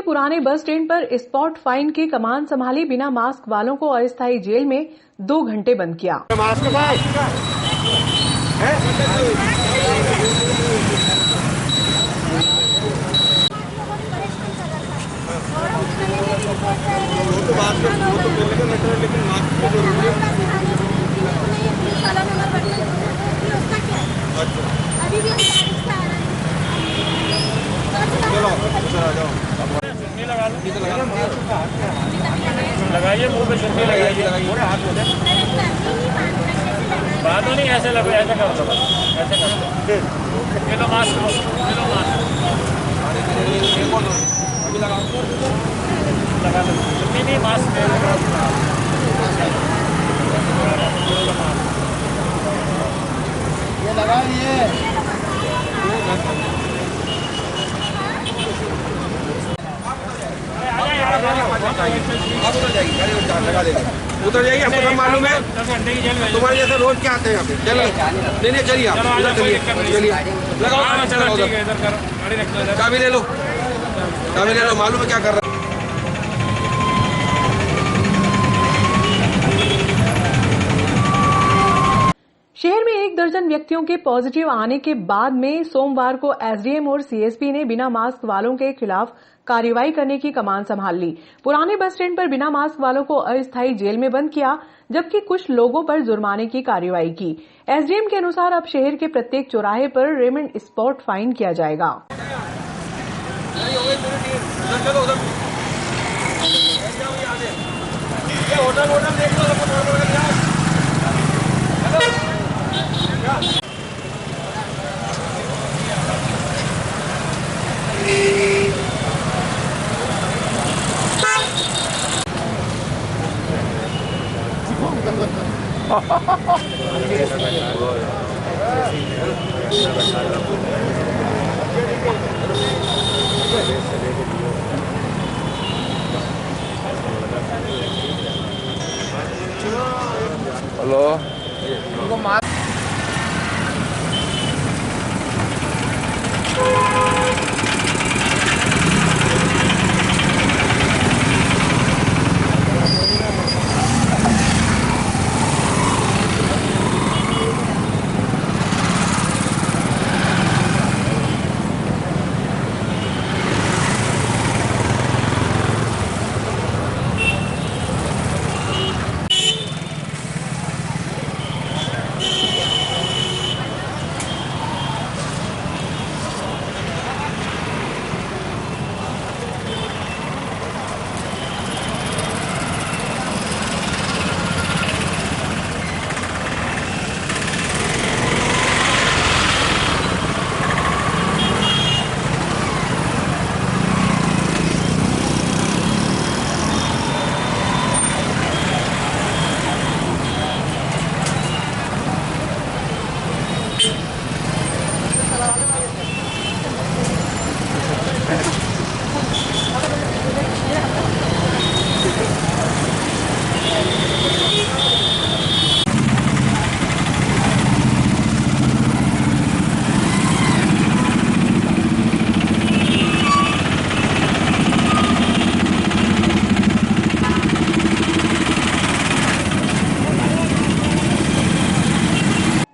पुराने bus stand पर spot fine की कमान संभाली बिना मास्क वालों को अस्थायी जेल में 2 घंटे बंद किया। लगाइए मुंह पे चुन्नी लगाइए, हाथ धो दे। बातों नहीं ऐसे लगो, ऐसे कर दो, ऐसे कर दो। ये लो मास्क, ये लो मास्क लगा दो। चुन्नी नहीं, मास्क ये लगा लिए। उतर जाइए, हमको सब मालूम है। तुम्हारे जैसे रोज क्या आते हैं यहाँ पे। चलो नहीं चलिए, आप चलिए लगाओ, चाबी ले लो, चाबी ले लो, मालूम है क्या कर रहा है। शहर में 1 दर्जन व्यक्तियों के पॉजिटिव आने के बाद में सोमवार को एसडीएम और सीएसपी ने बिना मास्क वालों के खिलाफ कार्रवाई करने की कमान संभाल ली। पुराने बस स्टैंड पर बिना मास्क वालों को अस्थायी जेल में बंद किया, जबकि कुछ लोगों पर जुर्माने की कार्रवाई की। एसडीएम के अनुसार अब शहर के प्रत्येक चौराहे पर रेमंड स्पॉट फाइन किया जाएगा। हेलो,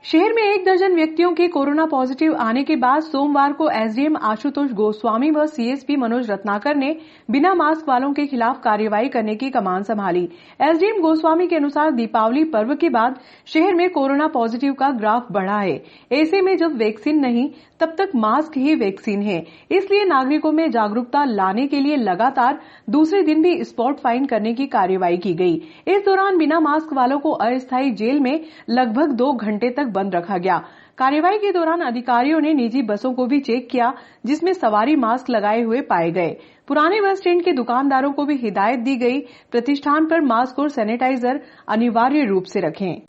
शहर में 1 दर्जन व्यक्तियों के कोरोना पॉजिटिव आने के बाद सोमवार को एसडीएम आशुतोष गोस्वामी व सीएसपी मनोज रत्नाकर ने बिना मास्क वालों के खिलाफ कार्रवाई करने की कमान संभाली। एसडीएम गोस्वामी के अनुसार दीपावली पर्व के बाद शहर में कोरोना पॉजिटिव का ग्राफ बढ़ा है। ऐसे में जब वैक्सीन नहीं तब तक मास्क ही वैक्सीन है, इसलिए नागरिकों में जागरूकता लाने के लिए लगातार दूसरे दिन भी स्पॉट फाइन करने की कार्रवाई की गई। इस दौरान बिना मास्क वालों को अस्थायी जेल में लगभग 2 घंटे तक बंद रखा गया। कार्रवाई के दौरान अधिकारियों ने निजी बसों को भी चेक किया, जिसमें सवारी मास्क लगाए हुए पाए गए। पुराने बस स्टैंड के दुकानदारों को भी हिदायत दी गई, प्रतिष्ठान पर मास्क और सैनिटाइजर अनिवार्य रूप से रखें।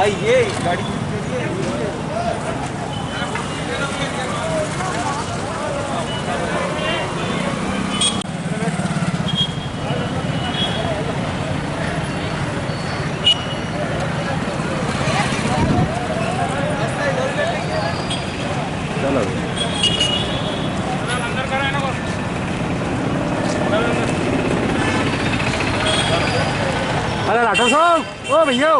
आइए गाड़ी अंदर करा है ना बस। अरे राठौर साहब, ओ भैया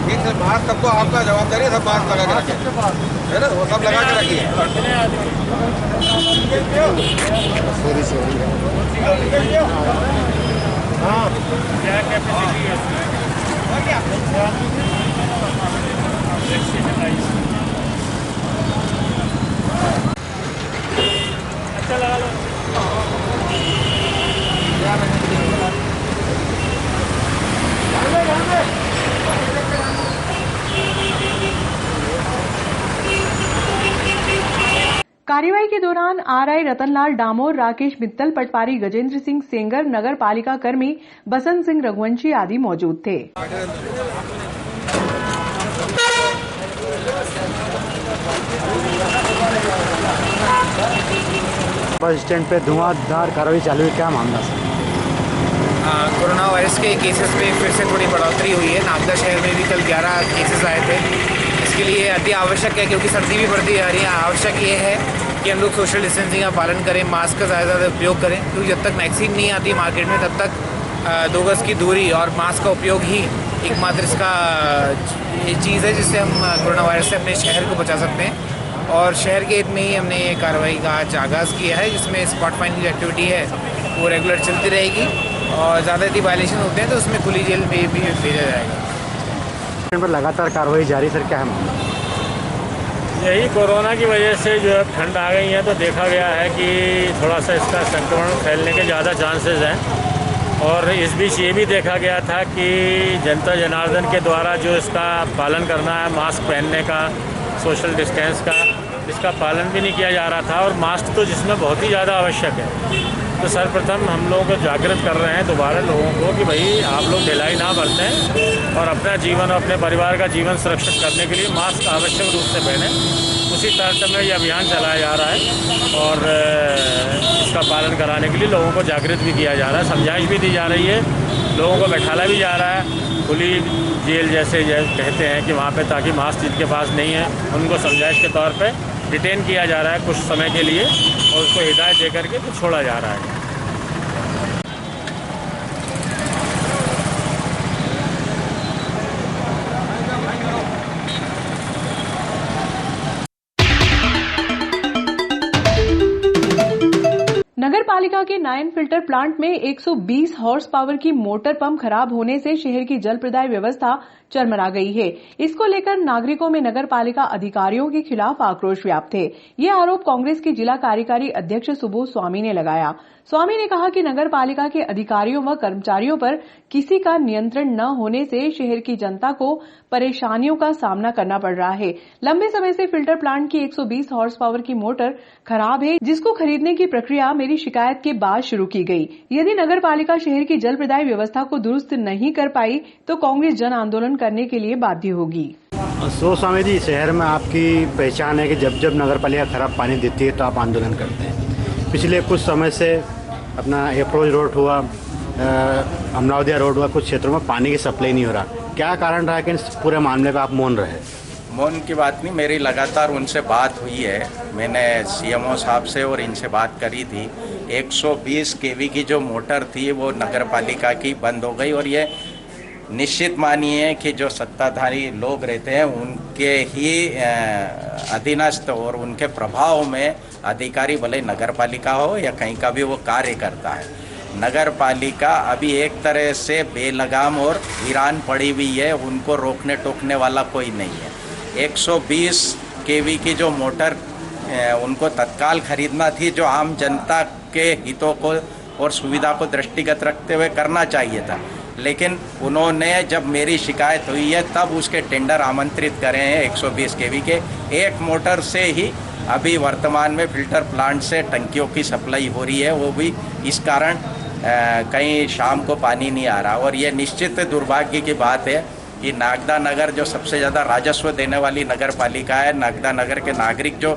ठीक से मास्क सबको आपका जवाबदारी है, सब मास्क लगा के रखिए, है ना, वो सब लगा के रखिए। हाँ क्या कैपेसिटी है अच्छा लगा लो। कार्यवाही के दौरान आरआई रतनलाल डामोर, राकेश मित्तल, पटवारी गजेंद्र सिंह सेंगर, नगर पालिका कर्मी बसंत सिंह रघुवंशी आदि मौजूद थे। बस स्टैंड पे धुआंधार कार्रवाई चालू है, क्या मामला सर? कोरोना वायरस के केसेस में फिर से थोड़ी बढ़ोतरी हुई है। नागदा शहर में भी कल 11 केसेस आए थे। इसके लिए अति आवश्यक है, क्योंकि सर्दी भी बढ़ती जा रही है, आवश्यक ये है कि हम लोग सोशल डिस्टेंसिंग का पालन करें, मास्क का ज़्यादा उपयोग करें, क्योंकि जब तक वैक्सीन नहीं आती मार्केट में तब तक 2 गज की दूरी और मास्क का उपयोग ही एकमात्र इसका चीज़ है जिससे हम कोरोना वायरस से अपने शहर को बचा सकते हैं। और शहर के हित में ही हमने ये कार्रवाई का आज आगाज़ किया है, जिसमें स्पॉट फाइंडिंग जो एक्टिविटी है वो रेगुलर चलती रहेगी और ज़्यादा यदि वायलेशन होते हैं तो उसमें खुली जेल में भी भेजा जाएगा। पर लगातार कार्रवाई जारी, सर क्या है मामला? यही कोरोना की वजह से जो है ठंड आ गई है, तो देखा गया है कि थोड़ा सा इसका संक्रमण फैलने के ज़्यादा चांसेस हैं। और इस बीच ये भी देखा गया था कि जनता जनार्दन के द्वारा जो इसका पालन करना है, मास्क पहनने का, सोशल डिस्टेंस का, इसका पालन भी नहीं किया जा रहा था। और मास्क तो जिसमें बहुत ही ज़्यादा आवश्यक है। तो सर्वप्रथम हम लोगों को जागृत कर रहे हैं दोबारा लोगों को कि भाई आप लोग ढिलाई ना बरतें और अपना जीवन और अपने परिवार का जीवन सुरक्षित करने के लिए मास्क आवश्यक रूप से पहनें। उसी तरह में ये अभियान चलाया जा रहा है और इसका पालन कराने के लिए लोगों को जागृत भी किया जा रहा है, समझाइश भी दी जा रही है, लोगों को बैठाला भी जा रहा है खुली जेल जैसे कहते हैं कि वहाँ पे, ताकि मास्क जिनके पास नहीं है उनको समझाइश के तौर पे डिटेन किया जा रहा है कुछ समय के लिए और उसको हिदायत दे करके तो छोड़ा जा रहा है। नगर पालिका के 9 फिल्टर प्लांट में 120 हॉर्स पावर की मोटर पंप खराब होने से शहर की जल प्रदाय व्यवस्था चरमरा गई है। इसको लेकर नागरिकों में नगर पालिका अधिकारियों के खिलाफ आक्रोश व्याप्त है। ये आरोप कांग्रेस के जिला कार्यकारी अध्यक्ष सुबोध स्वामी ने लगाया। स्वामी ने कहा कि नगर पालिका के अधिकारियों व कर्मचारियों पर किसी का नियंत्रण न होने से शहर की जनता को परेशानियों का सामना करना पड़ रहा है। लंबे समय से फिल्टर प्लांट की 120 हॉर्स पावर की मोटर खराब है, जिसको खरीदने की प्रक्रिया मेरी शिकायत के बाद शुरू की गई। यदि नगर पालिका शहर की जल प्रदाय व्यवस्था को दुरुस्त नहीं कर पाई तो कांग्रेस जन आंदोलन करने के लिए बाध्य होगी। स्वामी जी, शहर में आपकी पहचान है कि जब जब नगर पालिका खराब पानी देती है तो आप आंदोलन करते हैं। पिछले कुछ समय से अपना अप्रोच रोड हुआ, अमरावदिया रोड हुआ, कुछ क्षेत्रों में पानी की सप्लाई नहीं हो रहा। क्या कारण रहा कि इस पूरे मामले पे आप मौन रहे? मौन की बात नहीं, मेरी लगातार उनसे बात हुई है। मैंने सीएमओ साहब से और इनसे बात करी थी। 120 केवी की जो मोटर थी वो नगर पालिका की बंद हो गई और ये निश्चित मानिए कि जो सत्ताधारी लोग रहते हैं उनके ही अधीनस्थ और उनके प्रभाव में अधिकारी भले नगर पालिका हो या कहीं का भी वो कार्य करता है। नगर पालिका अभी एक तरह से बेलगाम और वीरान पड़ी हुई है, उनको रोकने टोकने वाला कोई नहीं है। 120 केवी की जो मोटर उनको तत्काल खरीदना थी, जो आम जनता के हितों को और सुविधा को दृष्टिगत रखते हुए करना चाहिए था, लेकिन उन्होंने जब मेरी शिकायत हुई है तब उसके टेंडर आमंत्रित करे हैं 120 केवी के। एक मोटर से ही अभी वर्तमान में फिल्टर प्लांट से टंकियों की सप्लाई हो रही है, वो भी इस कारण कहीं शाम को पानी नहीं आ रहा। और ये निश्चित दुर्भाग्य की बात है कि नागदा नगर जो सबसे ज़्यादा राजस्व देने वाली नगर पालिका है, नागदा नगर के नागरिक जो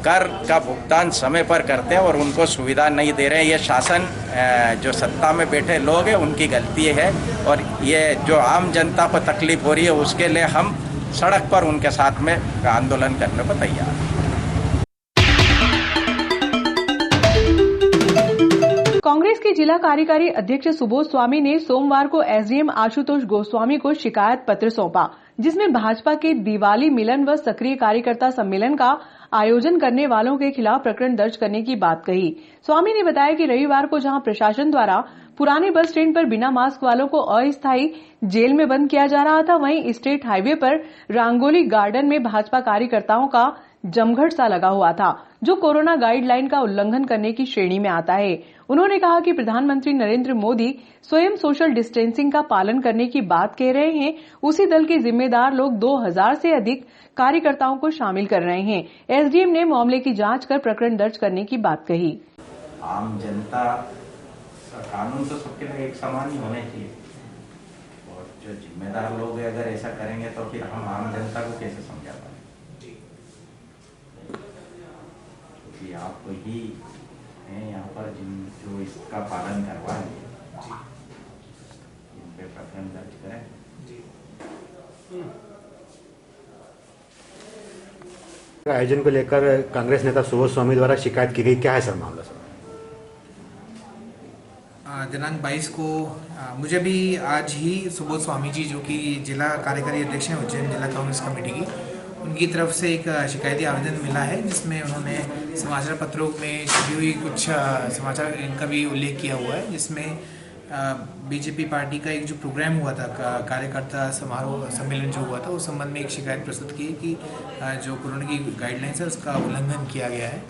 कर का भुगतान समय पर करते हैं और उनको सुविधा नहीं दे रहे हैं, ये शासन जो सत्ता में बैठे लोग हैं उनकी गलती है। और ये जो आम जनता को तकलीफ हो रही है उसके लिए हम सड़क पर उनके साथ में आंदोलन करने को तैयार हैं। कांग्रेस के जिला कार्यकारी अध्यक्ष सुबोध स्वामी ने सोमवार को एसडीएम आशुतोष गोस्वामी को शिकायत पत्र सौंपा, जिसमें भाजपा के दिवाली मिलन व सक्रिय कार्यकर्ता सम्मेलन का आयोजन करने वालों के खिलाफ प्रकरण दर्ज करने की बात कही। स्वामी ने बताया कि रविवार को जहां प्रशासन द्वारा पुराने बस स्टैंड पर बिना मास्क वालों को अस्थायी जेल में बंद किया जा रहा था, वहीं स्टेट हाईवे पर रंगोली गार्डन में भाजपा कार्यकर्ताओं का जमघट सा लगा हुआ था, जो कोरोना गाइडलाइन का उल्लंघन करने की श्रेणी में आता है। उन्होंने कहा कि प्रधानमंत्री नरेंद्र मोदी स्वयं सोशल डिस्टेंसिंग का पालन करने की बात कह रहे हैं, उसी दल के जिम्मेदार लोग 2000 से अधिक कार्यकर्ताओं को शामिल कर रहे हैं। एसडीएम ने मामले की जांच कर प्रकरण दर्ज करने की बात कही। आम जनता कानून तो सबके लिए एक समान ही होने चाहिए, और जो जिम्मेदार लोग हैं अगर ऐसा करेंगे तो फिर हम आम जनता को कैसे समझा पाएंगे? क्योंकि आप ही हैं यहाँ पर जो इसका पालन करवाएंगे, इन पे प्रकरण दर्ज करें। आयोजन को लेकर कांग्रेस नेता सुबोध स्वामी द्वारा शिकायत की गई, क्या है सर मामला? सर दिनांक 22 को मुझे भी आज ही सुबोध स्वामी जी, जो कि जिला कार्यकारी अध्यक्ष हैं उज्जैन जिला कांग्रेस कमेटी की, उनकी तरफ से एक शिकायती आवेदन मिला है, जिसमें उन्होंने समाचार पत्रों में छपी हुई कुछ समाचार इनका भी उल्लेख किया हुआ है, जिसमें बीजेपी पार्टी का एक जो प्रोग्राम हुआ था, कार्यकर्ता समारोह सम्मेलन जो हुआ था, उस संबंध में एक शिकायत प्रस्तुत की कि जो कोरोना की गाइडलाइंस है उसका उल्लंघन किया गया है।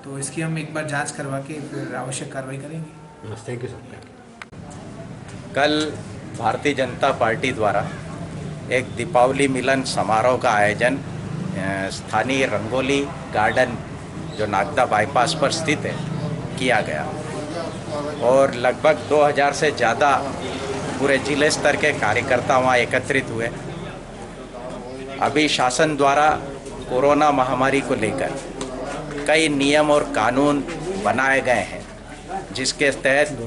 तो इसकी हम एक बार जांच करवा के फिर आवश्यक कार्रवाई करेंगे। Thank you sir. कल भारतीय जनता पार्टी द्वारा एक दीपावली मिलन समारोह का आयोजन स्थानीय रंगोली गार्डन जो नागदा बाईपास पर स्थित है किया गया, और लगभग 2000 से ज़्यादा पूरे जिले स्तर के कार्यकर्ता वहाँ एकत्रित हुए। अभी शासन द्वारा कोरोना महामारी को लेकर कई नियम और कानून बनाए गए हैं, जिसके तहत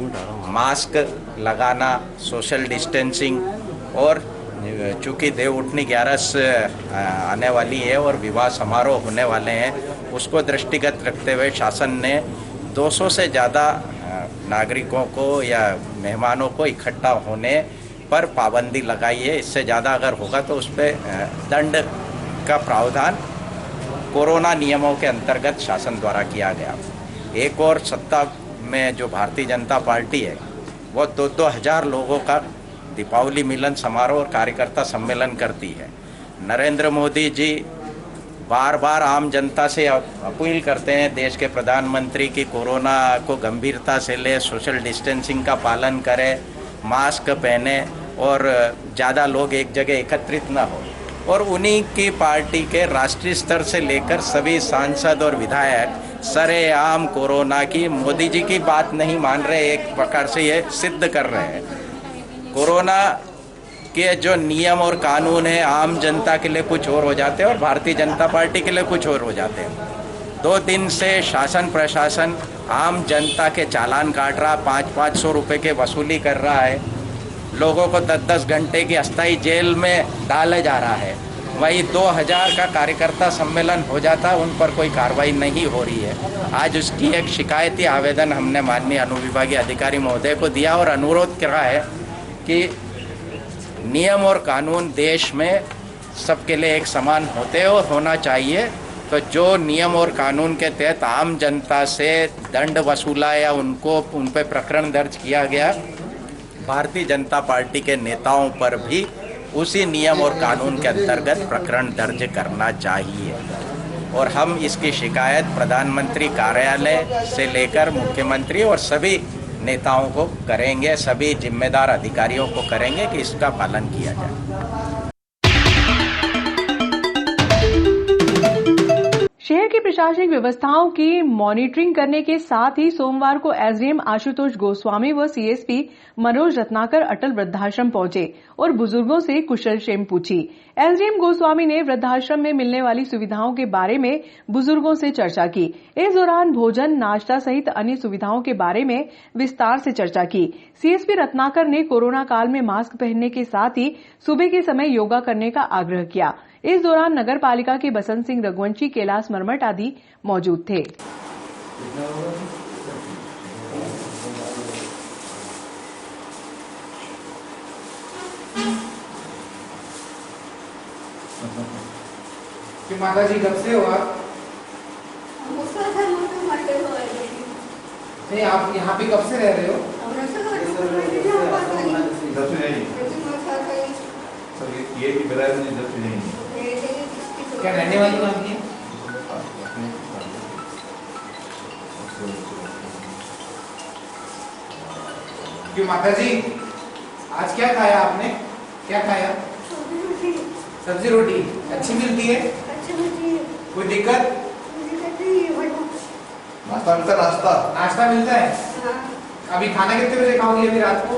मास्क लगाना, सोशल डिस्टेंसिंग, और चूँकि देव उठनी 11 आने वाली है और विवाह समारोह होने वाले हैं, उसको दृष्टिगत रखते हुए शासन ने 200 से ज़्यादा नागरिकों को या मेहमानों को इकट्ठा होने पर पाबंदी लगाई है। इससे ज़्यादा अगर होगा तो उस पर दंड का प्रावधान कोरोना नियमों के अंतर्गत शासन द्वारा किया गया। एक और सत्ता में जो भारतीय जनता पार्टी है वो 2-2 हज़ार लोगों का दीपावली मिलन समारोह और कार्यकर्ता सम्मेलन करती है। नरेंद्र मोदी जी बार बार आम जनता से अपील करते हैं, देश के प्रधानमंत्री की कोरोना को गंभीरता से ले, सोशल डिस्टेंसिंग का पालन करें, मास्क पहने और ज़्यादा लोग एक जगह एकत्रित ना हो। और उन्हीं की पार्टी के राष्ट्रीय स्तर से लेकर सभी सांसद और विधायक सरेआम कोरोना की, मोदी जी की बात नहीं मान रहे, एक प्रकार से ये सिद्ध कर रहे हैं। कोरोना के जो नियम और कानून है आम जनता के लिए कुछ और हो जाते हैं और भारतीय जनता पार्टी के लिए कुछ और हो जाते हैं। 2 दिन से शासन प्रशासन आम जनता के चालान काट रहा, 500-500 रुपये के वसूली कर रहा है, लोगों को 10-10 घंटे की अस्थायी जेल में डाला जा रहा है। वही 2000 का कार्यकर्ता सम्मेलन हो जाता, उन पर कोई कार्रवाई नहीं हो रही है। आज उसकी एक शिकायती आवेदन हमने माननीय अनुविभागीय अधिकारी महोदय को दिया और अनुरोध करा है कि नियम और कानून देश में सबके लिए एक समान होते और होना चाहिए। तो जो नियम और कानून के तहत आम जनता से दंड वसूला या उनको उन पर प्रकरण दर्ज किया गया, भारतीय जनता पार्टी के नेताओं पर भी उसी नियम और कानून के अंतर्गत प्रकरण दर्ज करना चाहिए। और हम इसकी शिकायत प्रधानमंत्री कार्यालय से लेकर मुख्यमंत्री और सभी नेताओं को करेंगे, सभी जिम्मेदार अधिकारियों को करेंगे कि इसका पालन किया जाए। शहर की प्रशासनिक व्यवस्थाओं की मॉनिटरिंग करने के साथ ही सोमवार को एसडीएम आशुतोष गोस्वामी व सीएसपी मनोज रत्नाकर अटल वृद्धाश्रम पहुंचे और बुजुर्गों से कुशलक्षेम पूछी। एसडीएम गोस्वामी ने वृद्धाश्रम में मिलने वाली सुविधाओं के बारे में बुजुर्गों से चर्चा की। इस दौरान भोजन, नाश्ता सहित अन्य सुविधाओं के बारे में विस्तार से चर्चा की। सीएसपी रत्नाकर ने कोरोना काल में मास्क पहनने के साथ ही सुबह के समय योगा करने का आग्रह किया। इस दौरान नगर पालिका के बसंत सिंह रघुवंशी, कैलाश मरमट आदि मौजूद थे। कि माता जी कब से हो आप? नहीं, आप यहाँ पे कब से रह रहे हो? ये भी बता नहीं। क्या रहने वाली कहाँ की है? क्यों माता जी, आज क्या खाया आपने? क्या खाया? सब्जी रोटी अच्छी मिलती है? कोई दिक्कत? नाश्ता मिलता है? नाश्ता मिलता है? अभी खाना कितने बजे खाओगे अभी रात को?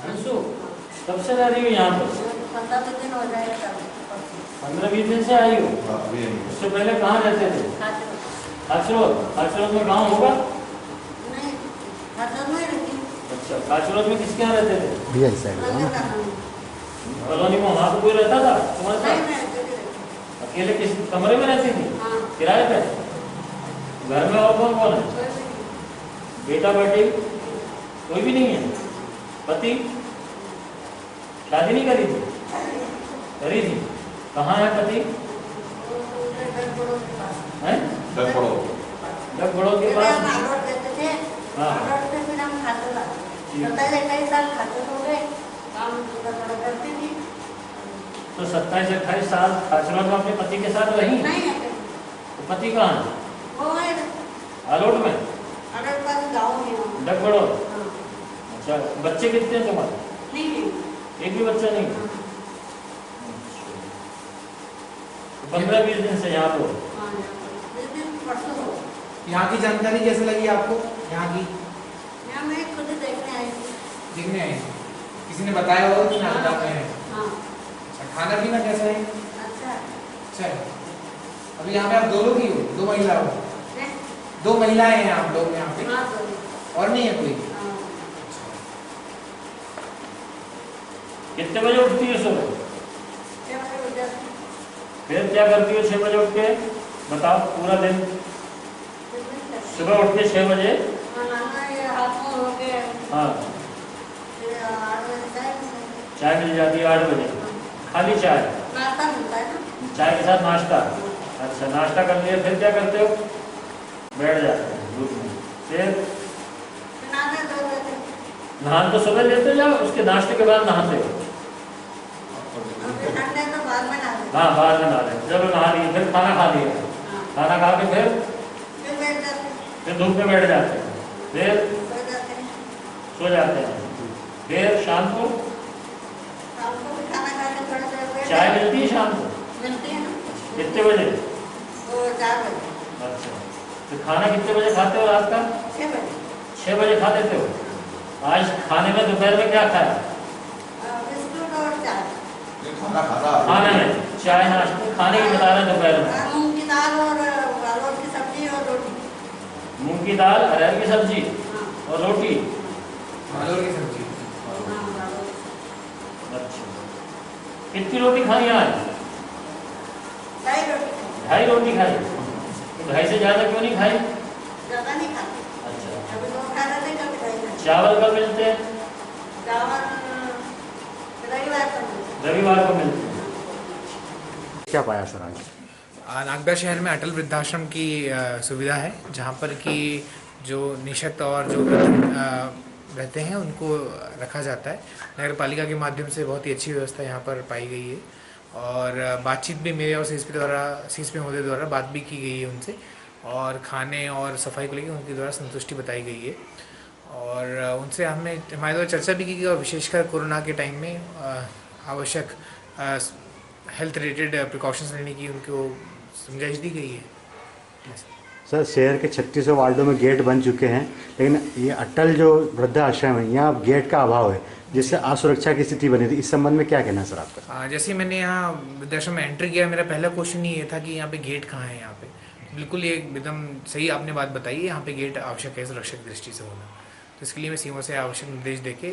अंशु, कब से रह रही हो यहाँ पर? 15-20 दिन से आई हो? उससे पहले कहाँ रहते थे? खाचरोद में गाँव होगा? अच्छा, खाचरोद में किसके यहाँ रहते थे? कॉलोनी में वहाँ पे कोई रहता था तुम्हारे साथ? अकेले किस कमरे में रहती थी? किराए पे? घर में और कौन कौन है? बेटा बेटी कोई भी नहीं है? पति? शादी नहीं करी थी? करी थी? कहाँ है पति? डगबड़ो के पास? हाँ। तो 27-28 साल खाचरोद में अपने पति के साथ रही? तो पति कहाँ है? आलोट में? डगबड़ो? अच्छा, बच्चे कितने हैं तुम्हारे? एक भी बच्चा नहीं? 15-20 दिन से यहाँ पर? यहाँ की जानकारी कैसे लगी आपको? यहाँ की मैं खुद देखने आए? किसी ने बताया होगा कि नाश्ता में है? अच्छा, खाना पीना कैसा है? अच्छा है। अभी यहाँ पे आप दो लोग ही हो? दो महिला हो? दो महिलाएं हैं आप लोग यहाँ पे? और नहीं है कोई? कितने बजे उठती है सुबह? फिर क्या करती हो 6 बजे उठ के? बताओ पूरा दिन। सुबह उठ के 6 बजे? हाँ। चाय मिल जाती है 8 बजे? खाली चाय? चाय के साथ नाश्ता? अच्छा, नाश्ता कर लिया, फिर क्या करते हो? बैठ जाते हैं धूप में। फिर नहान तो सुबह लेते जाओ, उसके नाश्ते के बाद नहाते हो? हाँ, बाद में नहा लेते। चलो नहा लिए, फिर खाना खा लिया, खाना खा के फिर धूप में बैठ जाते हैं, फिर सो जाते हैं। फिर शाम को चाय मिलती है शाम को? कितने बजे? 4 बजे। अच्छा, तो खाना कितने बजे खाते हो रात का? 6 बजे खा लेते हो? आज खाने में दोपहर में क्या खाया? बिस्कुट और चाय। खाने में चाय नाश्ता, खाने की बता रहे हैं दोपहर में? मूंग की दाल और अरहर की सब्जी और रोटी। मूंग की दाल, अरहर की सब्जी और रोटी? आलू की सब्जी। अच्छा, कितनी रोटी खाई आज? 2.5 रोटी खाई? तो 2.5 से ज्यादा क्यों नहीं खाई? ज्यादा नहीं खाते। अच्छा, कभी 2 खा लेते, कभी 2.5। चावल कब मिलते हैं? चावल रविवार को मिलते हैं। क्या पाया सर आज? नागदा शहर में अटल वृद्धाश्रम की सुविधा है, जहाँ पर कि जो निशक्त और जो रहते हैं उनको रखा जाता है। नगर पालिका के माध्यम से बहुत ही अच्छी व्यवस्था यहाँ पर पाई गई है और बातचीत भी मेरे और सीएसपी महोदय द्वारा बात भी की गई है उनसे, और खाने और सफाई को लेकर उनके द्वारा संतुष्टि बताई गई है और उनसे हमारे द्वारा चर्चा भी की गई और विशेषकर कोरोना के टाइम में आवश्यक हेल्थ रिलेटेड प्रिकॉशंस लेने की उनको समझाइश दी गई है। सर, शहर के 36 वार्डों में गेट बन चुके हैं, लेकिन ये अटल जो वृद्धाश्रम है यहाँ गेट का अभाव है, जिससे असुरक्षा की स्थिति बनी थी। इस संबंध में क्या कहना है सर आपका? जैसे मैंने यहाँ वृद्धाश्रम में एंट्री किया, मेरा पहला क्वेश्चन ये था कि यहाँ पे गेट कहाँ है। यहाँ पे बिल्कुल ये एकदम सही आपने बात बताई है, यहाँ पे गेट आवश्यक है सुरक्षा की दृष्टि से होना। तो इसके लिए मैं सीएमओ से आवश्यक निर्देश देके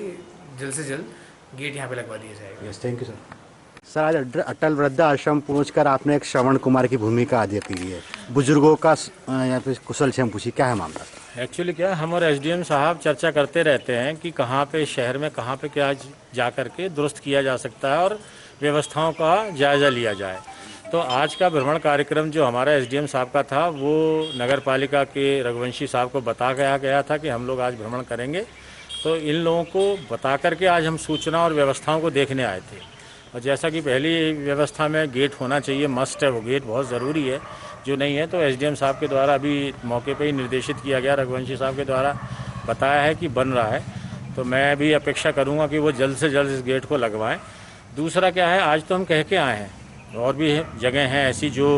जल्द से जल्द गेट यहाँ पे लगवा दिया जाएगा। Yes, thank you sir. Sir, आज अटल वृद्धाश्रम पहुंचकर आपने एक श्रवण कुमार की भूमिका अदा की है, बुजुर्गों का यहाँ पे कुशल क्षेम पूछी, क्या है मामला? एक्चुअली क्या, हम और एसडीएम साहब चर्चा करते रहते हैं कि कहाँ पे शहर में कहाँ पे क्या जा करके दुरुस्त किया जा सकता है और व्यवस्थाओं का जायज़ा लिया जाए। तो आज का भ्रमण कार्यक्रम जो हमारा एसडीएम साहब का था वो नगर पालिका के रघुवंशी साहब को बताया गया था कि हम लोग आज भ्रमण करेंगे। तो इन लोगों को बता करके आज हम सूचना और व्यवस्थाओं को देखने आए थे। और जैसा कि पहली व्यवस्था में गेट होना चाहिए, मस्ट है, वो गेट बहुत ज़रूरी है। जो नहीं है तो एसडीएम साहब के द्वारा अभी मौके पे ही निर्देशित किया गया, रघुवंशी साहब के द्वारा बताया है कि बन रहा है। तो मैं भी अपेक्षा करूंगा कि वो जल्द से जल्द इस गेट को लगवाएं। दूसरा क्या है, आज तो हम कह के आए हैं, और भी जगह हैं ऐसी जो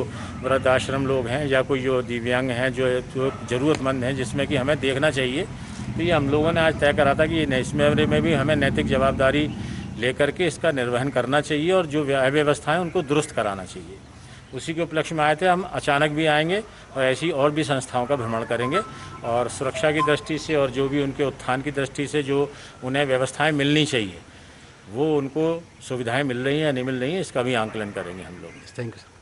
वृद्धाश्रम लोग हैं या कोई जो दिव्यांग हैं जो ज़रूरतमंद हैं जिसमें कि हमें देखना चाहिए। तो ये हम लोगों ने आज तय करा था कि इसमें में भी हमें नैतिक जवाबदारी लेकर के इसका निर्वहन करना चाहिए और जो अव्यवस्थाएं उनको दुरुस्त कराना चाहिए। उसी के उपलक्ष्य में आए थे। हम अचानक भी आएंगे और ऐसी और भी संस्थाओं का भ्रमण करेंगे और सुरक्षा की दृष्टि से और जो भी उनके उत्थान की दृष्टि से जो उन्हें व्यवस्थाएं मिलनी चाहिए वो उनको सुविधाएं मिल रही हैं या नहीं मिल रही हैं, इसका भी आंकलन करेंगे हम लोग। Thank you sir.